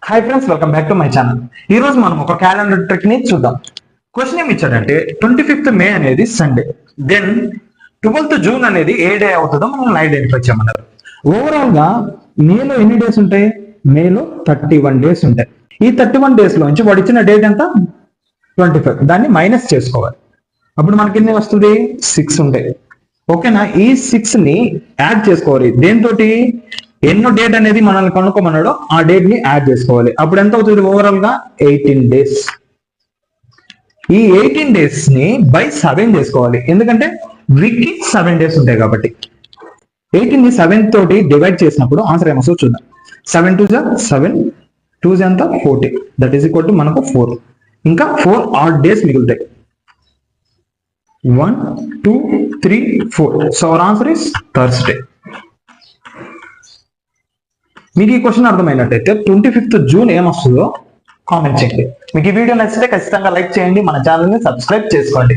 Hi friends, welcome back to my channel. ఈ రోజు మనం ఒక క్యాలెండర్ ట్రిక్ ని చూద్దాం. క్వశ్చన్ ఏమి ఇచ్చాడంటే 25th మే అనేది సండే, దెన్ 12th జూన్ అనేది ఏ డే అవుతుందో మనం ఐడెంటిఫై చేయమన్నారు. ఓవరాల్ గా మేలో ఎన్ని డేస్ ఉంటాయి? మేలో 31 డేస్ ఉంటాయి. ఈ 31 డేస్ లోంచి వాడు ఇచ్చిన డేట్ ఎంత? 25. దాన్ని మైనస్ చేసుకోవాలి. అప్పుడు మనకి ఎన్ని వస్తుంది? 6 ఉంటాయి. ఓకేనా? ఈ 6 ని యాడ్ చేసుకోవాలి. దేంతోటి? ఎన్నో డేట్ అనేది మనల్ని కనుక్కోమన్నాడో ఆ డేట్ ని యాడ్ చేసుకోవాలి. అప్పుడు ఎంత అవుతుంది? ఓవరాల్ గా 18 డేస్. ఈ 18 డేస్ ని బై 7 చేసుకోవాలి. ఎందుకంటే వీక్ కి 7 డేస్ ఉంటాయి కాబట్టి 18 ని 7 తోటి డివైడ్ చేసినప్పుడు ఆన్సర్ ఏమొస్తుందో చూద్దాం. 7 2 7, 2 ఎంత 40, దట్ ఈస్ ఈక్వల్ టు మనకు 4. ఇంకా 4 ఆడ్ డేస్ మిగులుతాయి. 1 2 3 4. So our answer is Thursday. మీకు ఈ క్వశ్చన్ అర్థమైనట్టయితే 25th జూన్ ఏమొస్తుందో కామెంట్ చేయండి. మీకు ఈ వీడియో నచ్చితే ఖచ్చితంగా లైక్ చేయండి, మన ఛానల్ని సబ్స్క్రైబ్ చేసుకోండి.